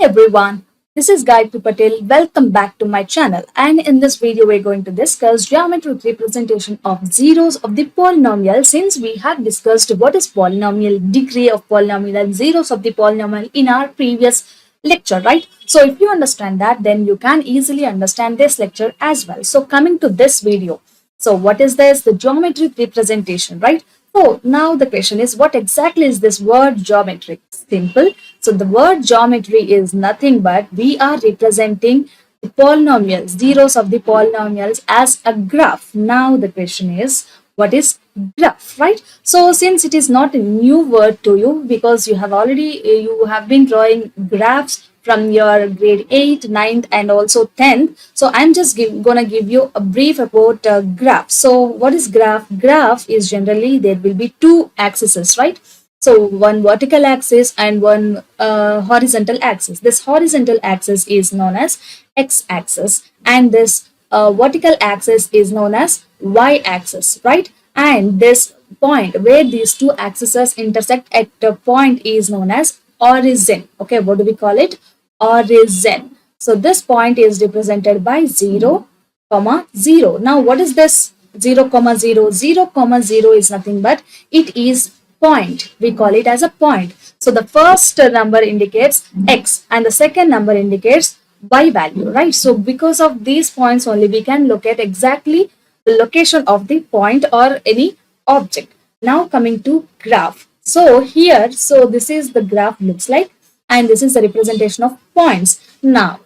Everyone, this is Gayatri Patel. Welcome back to my channel. And in this video, we're going to discuss geometric representation of zeros of the polynomial. Since we have discussed what is polynomial, degree of polynomial, and zeros of the polynomial in our previous lecture, right? So if you understand that, then you can easily understand this lecture as well. So coming to this video, so what is this? The geometric representation, right? So now the question is, what exactly is this word geometric? Simple. So the word geometry is nothing but we are representing the polynomials, zeros of the polynomials as a graph. Now the question is, what is graph, right? So since it is not a new word to you because you have been drawing graphs from your grade 8, 9th and also 10th. So I'm just gonna give you a brief about graph. So what is graph? Graph is generally there will be two axes, right? So one vertical axis and one horizontal axis. This horizontal axis is known as x-axis and this vertical axis is known as y-axis, right? And this point where these two axes intersect at the point is known as origin. Okay, what do we call it? Origin. So this point is represented by 0, comma 0. Now what is this 0, comma 0? 0, comma 0 is nothing but it is point. We call it as a point. So the first number indicates x and the second number indicates y value, right? So because of these points only we can locate exactly the location of the point or any object. Now coming to graph. So here, so this is the graph looks like and this is the representation of points. Now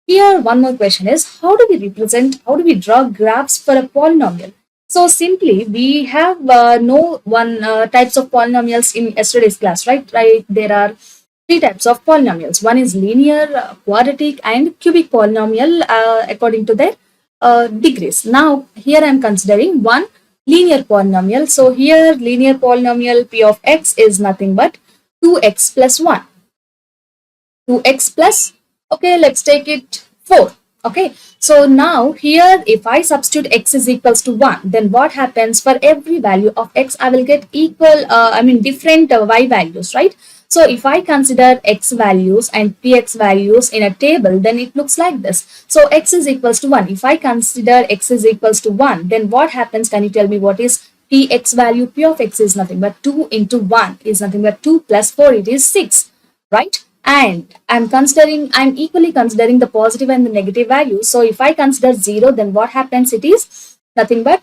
here one more question is, how do we draw graphs for a polynomial? So simply we have no one types of polynomials in yesterday's class, right? Right, there are three types of polynomials. One is linear, quadratic and cubic polynomial according to their degrees. Now here I am considering one linear polynomial. So here linear polynomial p of x is nothing but 2x plus 1. 2x plus, okay, let's take it 4. Okay, so now here if I substitute x is equals to 1, then what happens? For every value of x I will get equal different y values, right? So if I consider x values and px values in a table, then it looks like this. So x is equals to 1. If I consider x is equals to 1, then what happens? Can you tell me what is px value? P of x is nothing but 2 into 1 is nothing but 2 plus 4, it is 6, right? And I'm equally considering the positive and the negative values. So if I consider 0, then what happens? It is nothing but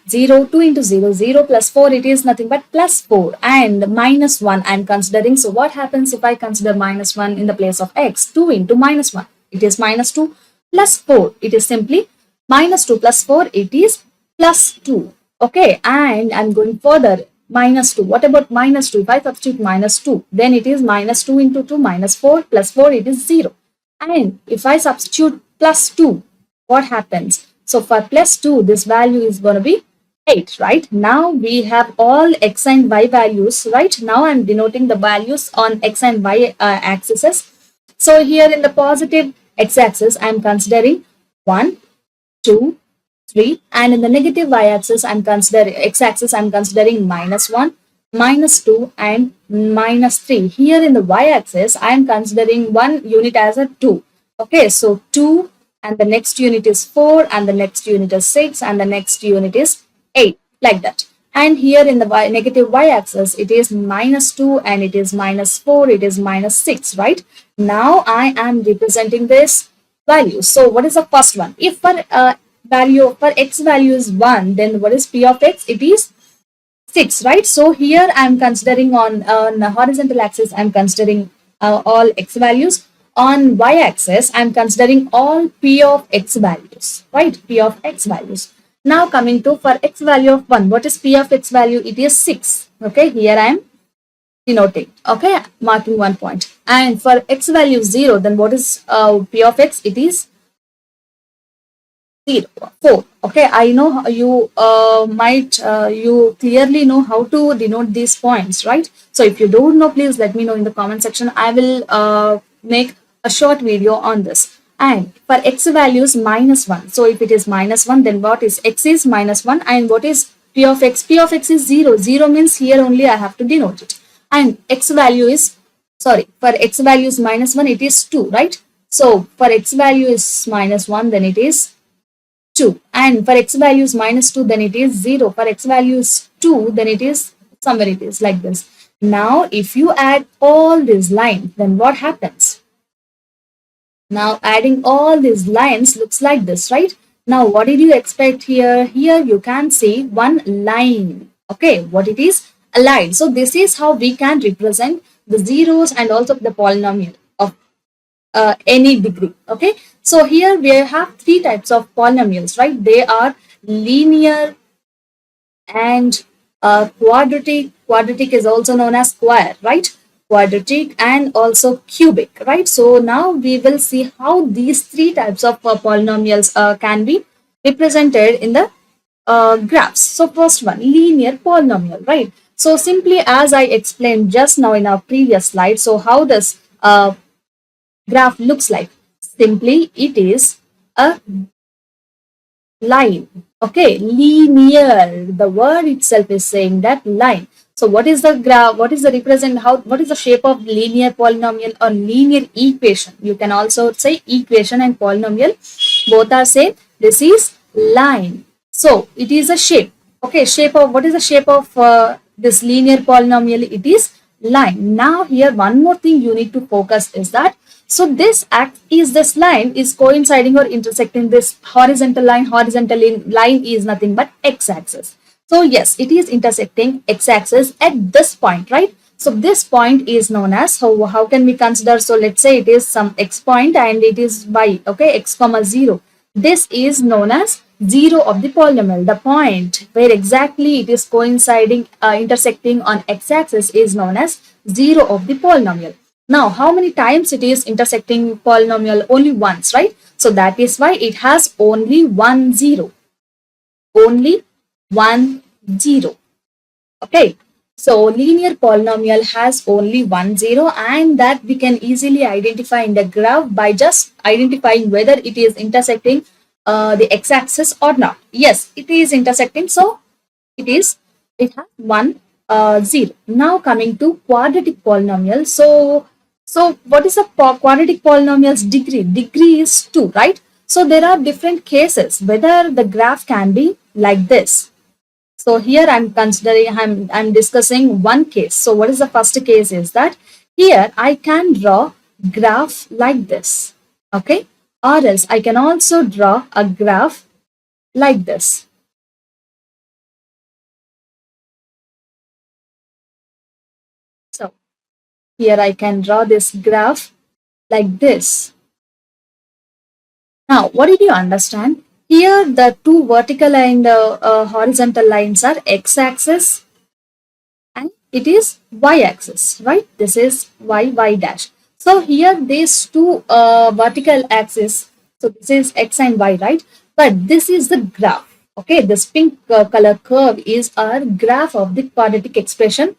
0, 2 into 0, 0 plus 4, it is nothing but plus 4 and minus 1 I'm considering. So what happens if I consider minus 1 in the place of x? 2 into minus 1, it is minus 2 plus 4, it is simply minus 2 plus 4, it is plus 2. Okay, and I'm going further. Minus 2. What about minus 2? If I substitute minus 2, then it is minus 2 into 2 minus 4 plus 4, it is 0. And if I substitute plus 2, what happens? So for plus 2, this value is going to be 8, right? Now we have all x and y values, right? Now I'm denoting the values on x and y axes. So here in the positive x-axis, I'm considering 1, 2, 3, and in the negative y-axis x-axis I'm considering minus 1, minus 2 and minus 3. Here in the y-axis I am considering one unit as a 2. Okay, so 2 and the next unit is 4 and the next unit is 6 and the next unit is 8, like that. And here in the negative y-axis it is minus 2 and it is minus 4, it is minus 6, right? Now I am representing this value. So what is the first one? If for x value is 1, then what is p of x? It is 6, right? So here I am considering on the horizontal axis I am considering all x values. On y axis I am considering all p of x values, right? P of x values. Now coming to for x value of 1, what is p of x value? It is 6. Okay, here I am denoting, okay, marking 1 point. And for x value 0, then what is p of x? It is 0, 4. Okay, I know you you clearly know how to denote these points, right? So if you don't know, please let me know in the comment section. I will make a short video on this. And for x values minus 1. So if it is minus 1, then what is x is minus 1 and what is p of x? P of x is 0. 0 means here only I have to denote it. And x value is sorry, for x value is minus 1, it is 2, right? So for x value is minus 1, then it is 2. And for x value is minus 2, then it is 0. For x value is 2, then it is somewhere it is like this. Now, if you add all these lines, then what happens? Now, adding all these lines looks like this, right? Now, what did you expect here? Here you can see one line. Okay, what it is? A line. So, this is how we can represent the zeros and also the polynomial of any degree. Okay, so here we have three types of polynomials, right? They are linear and quadratic. Quadratic is also known as square, right? Quadratic and also cubic, right? So now we will see how these three types of polynomials can be represented in the graphs. So first one, linear polynomial, right? So simply as I explained just now in our previous slide, so how does graph looks like? Simply it is a line. Okay, linear. The word itself is saying that line. So what is the graph? What is the represent? How? What is the shape of linear polynomial or linear equation? You can also say equation and polynomial. Both are same. This is line. So it is a shape. Okay, shape of what is the shape of this linear polynomial? It is line. Now here one more thing you need to focus is that so this line is coinciding or intersecting this horizontal line. Horizontal line is nothing but x-axis. So yes, it is intersecting x-axis at this point, right? So this point is known as, so how can we consider? So let's say it is some x point and it is y, okay, x comma 0. This is known as 0 of the polynomial. The point where exactly it is coinciding, intersecting on x-axis is known as 0 of the polynomial. Now, how many times it is intersecting polynomial? Only once, right? So that is why it has only 1 0. Only 1 0. Okay. So linear polynomial has only 1 0 and that we can easily identify in the graph by just identifying whether it is intersecting the x-axis or not. Yes, it is intersecting. So it has 1 0. Now coming to quadratic polynomial. So what is a quadratic polynomial's degree? Degree is 2, right? So there are different cases whether the graph can be like this. So here I'm discussing one case. So what is the first case is that here I can draw graph like this. Okay? Or else I can also draw a graph like this. So here I can draw this graph like this. Now, what did you understand? Here, the two vertical and horizontal lines are x-axis and it is y-axis, right? This is y dash. So here, these two vertical axis, so this is x and y, right? But this is the graph. Okay, this pink color curve is our graph of the quadratic expression,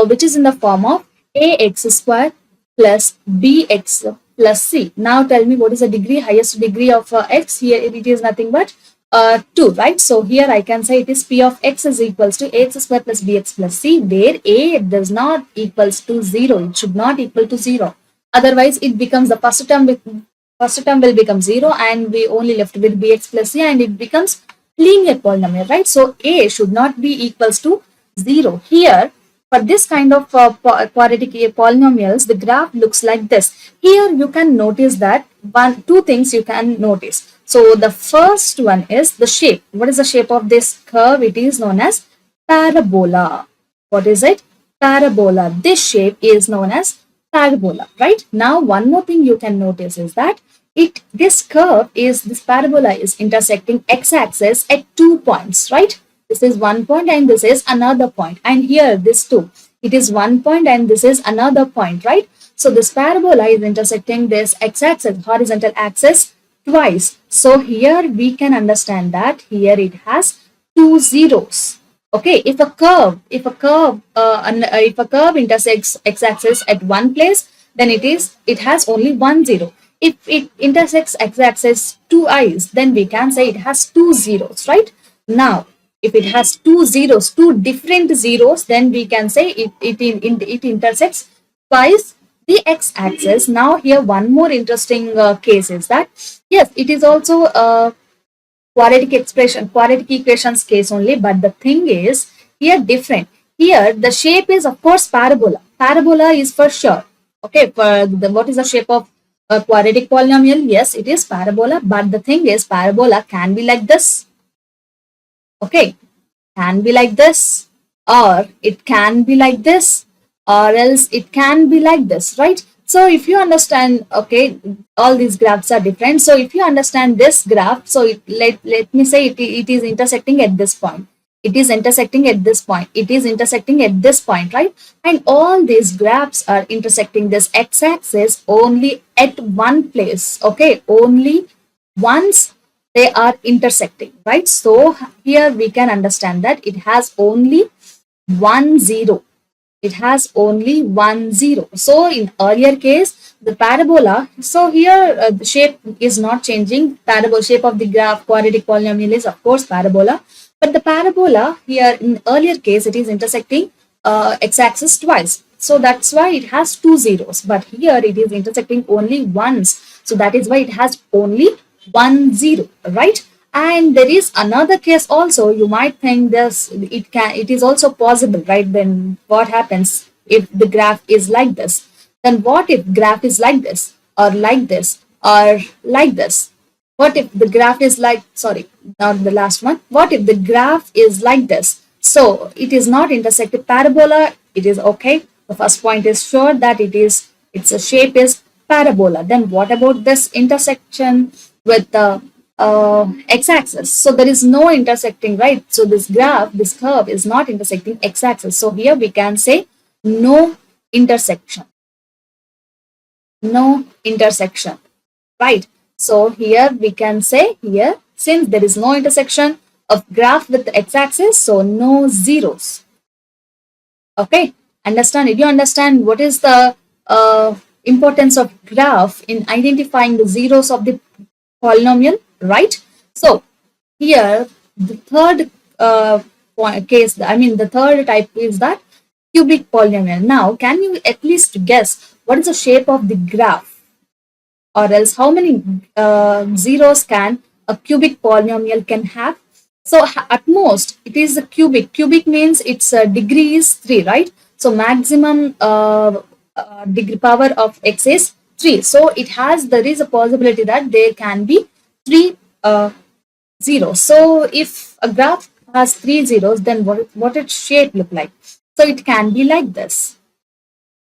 which is in the form of ax square plus bx plus c. Now tell me what is the degree, highest degree of x? Here it is nothing but 2, right? So here I can say it is p of x is equals to ax square plus bx plus c, where a does not equals to 0. It should not equal to 0. Otherwise, it becomes the first term will become 0 and we only left with bx plus c and it becomes linear polynomial, right? So a should not be equals to 0. Here, for this kind of quadratic polynomials, the graph looks like this. Here you can notice that two things you can notice. So the first one is the shape. What is the shape of this curve? It is known as parabola. What is it? Parabola. This shape is known as parabola, right? Now one more thing you can notice is that this parabola is intersecting x-axis at 2 points, right? This is 1 point and this is another point. And here this too. It is 1 point and this is another point, right? So this parabola is intersecting this x-axis, horizontal axis twice. So here we can understand that here it has two zeros. Okay, if a curve intersects x-axis at one place, then it has only 1 0. If it intersects x-axis twice, then we can say it has two zeros, right? Now, if it has two zeros, two different zeros, then we can say it intersects twice the x-axis. Now here one more interesting case is that yes, it is also a quadratic equations case only, but the thing is here different. Here the shape is of course parabola. Parabola is for sure. Okay, for the what is the shape of a quadratic polynomial? Yes, it is parabola, but the thing is parabola can be like this. Okay, can be like this, or it can be like this, or else it can be like this, right? So if you understand, okay, all these graphs are different. So if you understand this graph, so let me say it is intersecting at this point. It is intersecting at this point. It is intersecting at this point, right? And all these graphs are intersecting this x-axis only at one place, okay? Only once they are intersecting, right? So here we can understand that it has only one zero. It has only one zero. So in earlier case, the parabola, so here the shape is not changing. Parabola shape of the graph quadratic polynomial is of course parabola, but the parabola here in earlier case, it is intersecting x-axis twice. So that's why it has two zeros, but here it is intersecting only once. So that is why it has only 1 0, right? And there is another case also. You might think this it is also possible, right? Then what happens if the graph is like this? Then what if graph is like this, or like this, or like this? What if the graph is like, sorry, not the last one. What if the graph is like this? So it is not intersected parabola. It is okay. The first point is sure that its a shape is parabola. Then what about this intersection with the x-axis? So there is no intersecting, right? So this graph, this curve is not intersecting x-axis. So here we can say no intersection. No intersection, right? So here we can say here, since there is no intersection of graph with the x-axis, so no zeros. Okay, understand? If you understand what is the importance of graph in identifying the zeros of the polynomial, right? So here the third case, I mean the third type is that cubic polynomial. Now, can you at least guess what is the shape of the graph, or else how many zeros can a cubic polynomial can have? So at most it is a cubic. Cubic means its degree is 3, right? So maximum degree power of x is 3. So there is a possibility that there can be 3 zeros. So if a graph has 3 zeros, then what its shape look like? So it can be like this.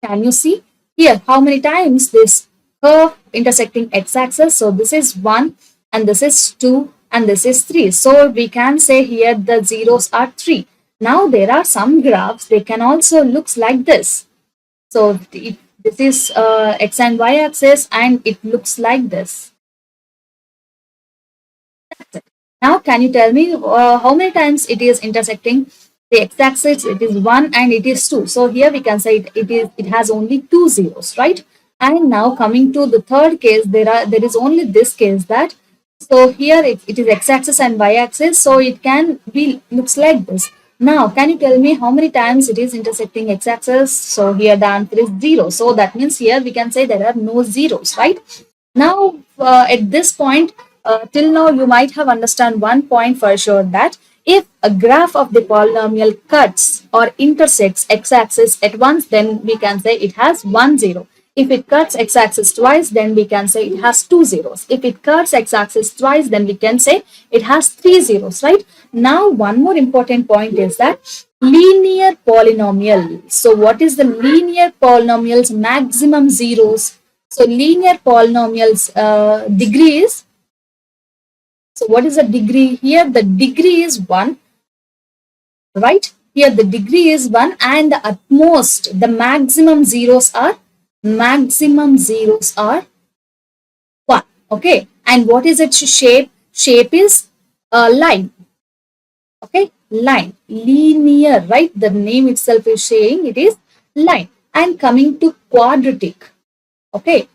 Can you see here how many times this curve intersecting x-axis? So this is 1, and this is 2, and this is 3. So we can say here the zeros are 3. Now there are some graphs, they can also looks like this. So this is x and y axis, and it looks like this. That's it. Now can you tell me how many times it is intersecting the x-axis? It is 1 and it is 2. So here we can say it has only 2 zeros, right? And now coming to the third case, there is only this case that, so here it is x-axis and y-axis, so it can be looks like this. Now can you tell me how many times it is intersecting x-axis? So here the answer is 0. So that means here we can say there are no zeros, right? Now at this point, till now you might have understand one point for sure, that if a graph of the polynomial cuts or intersects x-axis at once, then we can say it has 1 0. If it cuts x-axis twice, then we can say it has 2 zeros. If it cuts x-axis twice, then we can say it has 3 zeros, right? Now one more important point is that linear polynomial. So what is the linear polynomial's maximum zeros? So linear polynomials degree is, so what is the degree here? The degree is 1, right? Here the degree is 1, and at most the maximum zeros are 1. Okay, and what is its shape? Shape is a line. Okay, line, linear, right? The name itself is saying it is line. And coming to quadratic. Okay,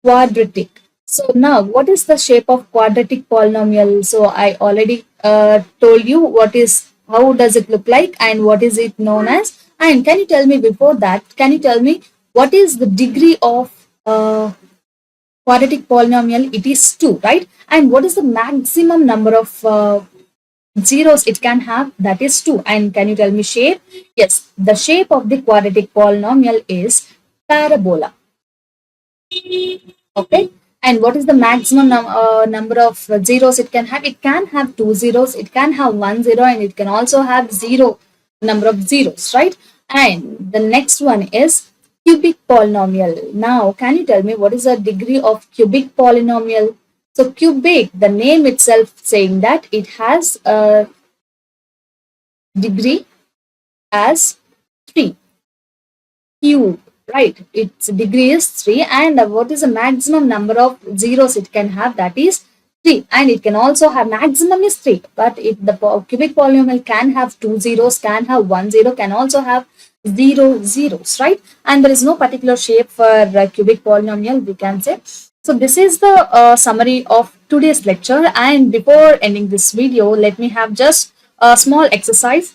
quadratic. So now what is the shape of quadratic polynomial? So I already told you how does it look like and what is it known as. And can you tell me before that, can you tell me what is the degree of quadratic polynomial? It is 2, right? And what is the maximum number of zeros it can have? That is 2. And can you tell me shape? Yes, the shape of the quadratic polynomial is parabola. Okay. And what is the maximum number of zeros it can have? It can have 2 zeros, it can have 1 zero, and it can also have zero number of zeros, right? And the next one is cubic polynomial. Now, can you tell me what is the degree of cubic polynomial? So, cubic, the name itself saying that it has a degree as 3. Cube, right? Its degree is 3. And what is the maximum number of zeros it can have? That is 3. And it can also have, maximum is 3, but if the cubic polynomial can have 2 zeros, can have 1 zero, can also have 0 zeros, right? And there is no particular shape for cubic polynomial, we can say. So this is the summary of today's lecture. And before ending this video, let me have just a small exercise.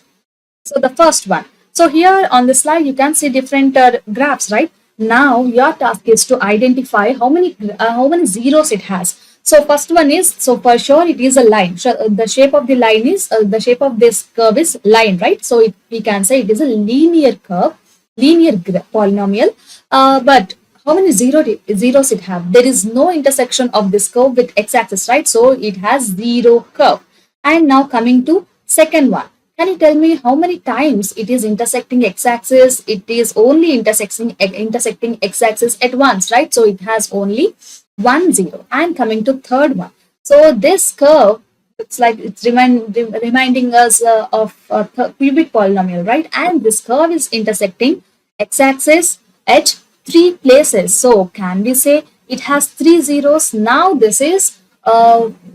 So the first one. So here on the slide, you can see different graphs, right? Now your task is to identify how many zeros it has. So first one is, so for sure it is a line. So the shape of the line is, the shape of this curve is line, right? So we can say it is a linear curve, linear polynomial. But how many zeros it have? There is no intersection of this curve with x-axis, right? So it has zero curve. And now coming to second one. Can you tell me how many times it is intersecting x-axis? It is only intersecting x-axis at once, right? So it has only 1 0. And coming to third one. So this curve looks like it's reminding us of a cubic polynomial, right? And this curve is intersecting x-axis at 3 places. So can we say it has 3 zeros? Now this is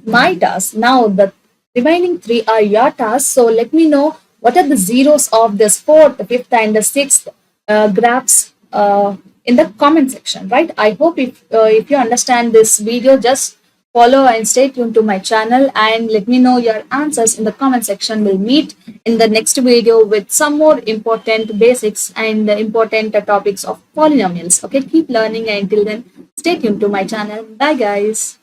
my task. Now the remaining 3 are your tasks. So let me know what are the zeros of this 4th, 5th, and the 6th graphs in the comment section, right? I hope if you understand this video, just follow and stay tuned to my channel and let me know your answers in the comment section. We'll meet in the next video with some more important basics and important topics of polynomials. Okay, keep learning, and until then, stay tuned to my channel. Bye, guys.